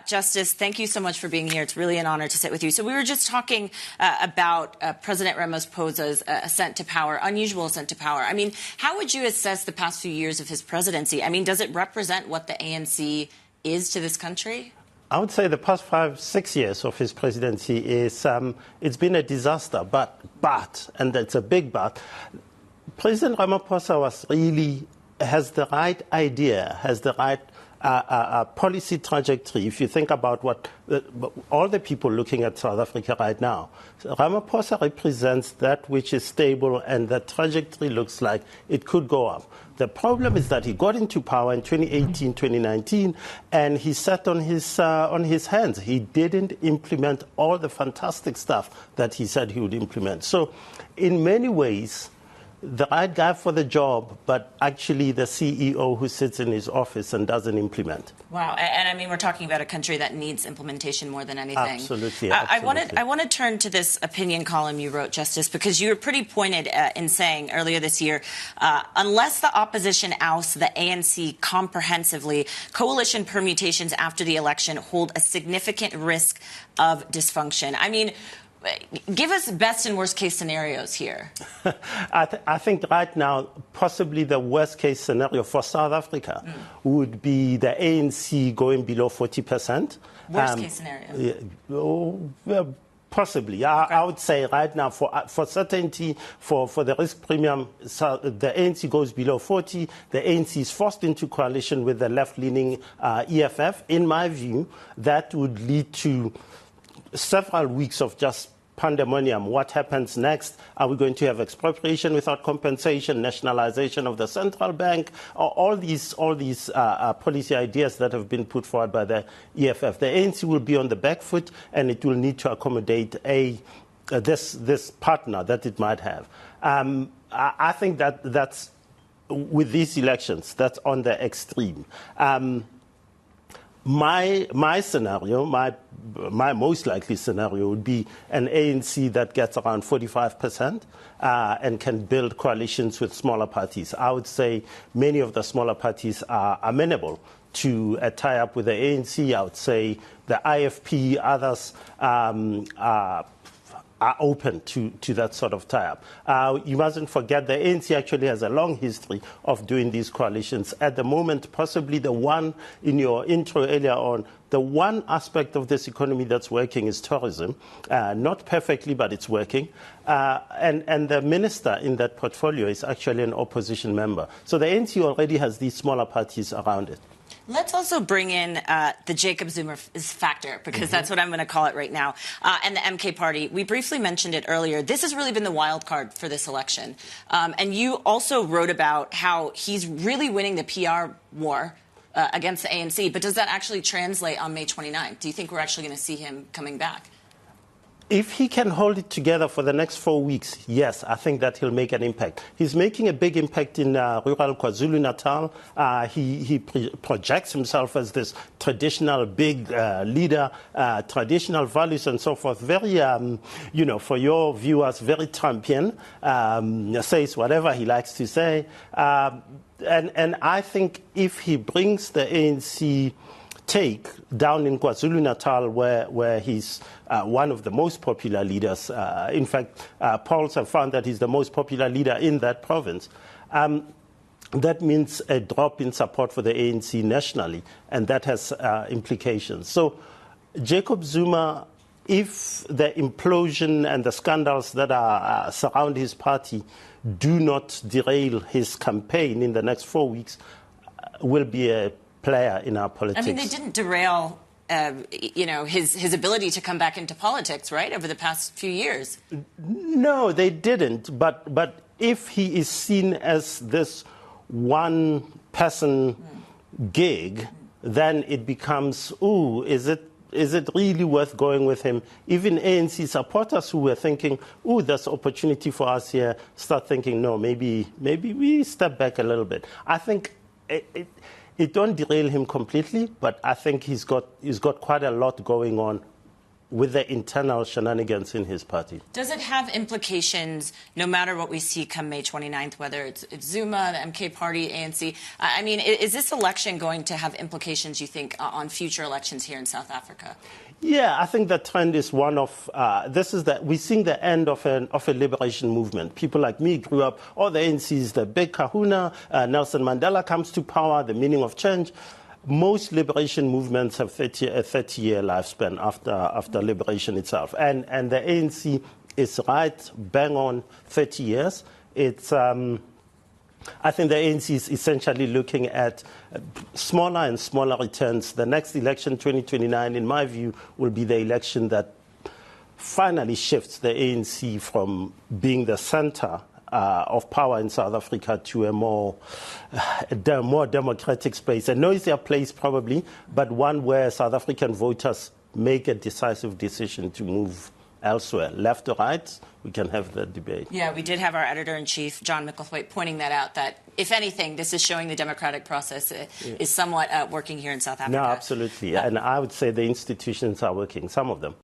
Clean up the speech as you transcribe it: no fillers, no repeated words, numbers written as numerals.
Justice, thank you so much for being here. It's really an honor to sit with you. So we were just talking about President Ramaphosa's ascent to power, unusual ascent to power. I mean, how would you assess the past few years of his presidency? I mean, does it represent what the ANC is to this country? I would say the past 5-6 years of his presidency is, it's been a disaster, but, and it's a big but, President Ramaphosa has the right idea, has the right policy trajectory. If you think about what all the people looking at South Africa right now, Ramaphosa represents that which is stable, and the trajectory looks like it could go up. The problem is that he got into power in 2018, 2019, and he sat on his hands. He didn't implement all the fantastic stuff that he said he would implement. So in many ways, the right guy for the job, but actually the CEO who sits in his office and doesn't implement. Wow. And I mean, we're talking about a country that needs implementation more than anything. Absolutely. I want to turn to this opinion column you wrote, Justice, because you were pretty pointed in saying earlier this year, unless the opposition ousts the ANC comprehensively, coalition permutations after the election hold a significant risk of dysfunction. I mean, give us best and worst case scenarios here. I think right now, possibly the worst case scenario for South Africa would be the ANC going below 40%. Worst case scenario? Possibly. I would say right now, for certainty, for the risk premium, so the ANC goes below 40. The ANC is forced into coalition with the left-leaning EFF. In my view, that would lead to several weeks of just pandemonium. What happens next? Are we going to have expropriation without compensation, nationalization of the central bank, or all these policy ideas that have been put forward by the EFF? The ANC will be on the back foot, and it will need to accommodate this partner that it might have. I think that's with these elections, that's on the extreme. My scenario, my most likely scenario would be an ANC that gets around 45% and can build coalitions with smaller parties. I would say many of the smaller parties are amenable to a tie-up with the ANC. I would say the IFP, others are open to that sort of tie-up. You mustn't forget the ANC actually has a long history of doing these coalitions. At the moment, possibly the one in your intro earlier on, the one aspect of this economy that's working is tourism. Not perfectly, but it's working. And the minister in that portfolio is actually an opposition member. So the ANC already has these smaller parties around it. Let's also bring in the Jacob Zuma factor, because that's what I'm going to call it right now, and the MK party. We briefly mentioned it earlier. This has really been the wild card for this election. And you also wrote about how he's really winning the PR war against the ANC. But does that actually translate on May 29th? Do you think we're actually going to see him coming back? If he can hold it together for the next 4 weeks, yes, I think that he'll make an impact. He's making a big impact in rural KwaZulu-Natal. He projects himself as this traditional big leader, traditional values and so forth. Very, for your viewers, very Trumpian, says whatever he likes to say. And I think if he brings the ANC take down in KwaZulu-Natal, where he's one of the most popular leaders. In fact, polls have found that he's the most popular leader in that province. That means a drop in support for the ANC nationally, and that has implications. So Jacob Zuma, if the implosion and the scandals that surround his party do not derail his campaign in the next 4 weeks, will be a player in our politics. I mean, they didn't derail, his ability to come back into politics, right, over the past few years. No, they didn't. But if he is seen as this one-person gig, then it becomes, is it really worth going with him? Even ANC supporters who were thinking, there's opportunity for us here, start thinking, no, maybe we step back a little bit. I think it don't derail him completely, but I think he's got quite a lot going on with the internal shenanigans in his party. Does it have implications, no matter what we see come May 29th, whether it's Zuma, the MK party, ANC? I mean, is this election going to have implications, you think, on future elections here in South Africa? Yeah, I think the trend is one of, we're seeing the end of a liberation movement. People like me grew up, the ANC is the big kahuna, Nelson Mandela comes to power, the meaning of change. Most liberation movements have a 30-year lifespan after liberation itself. And the ANC is right, bang on 30 years. It's, I think the ANC is essentially looking at smaller and smaller returns. The next election, 2029, in my view, will be the election that finally shifts the ANC from being the center of power in South Africa to a more democratic space. A noisier place probably, but one where South African voters make a decisive decision to move elsewhere. Left or right, we can have the debate. Yeah, we did have our editor-in-chief, John Micklethwaite, pointing that out, that if anything, this is showing the democratic process is somewhat working here in South Africa. No, absolutely. And I would say the institutions are working, some of them.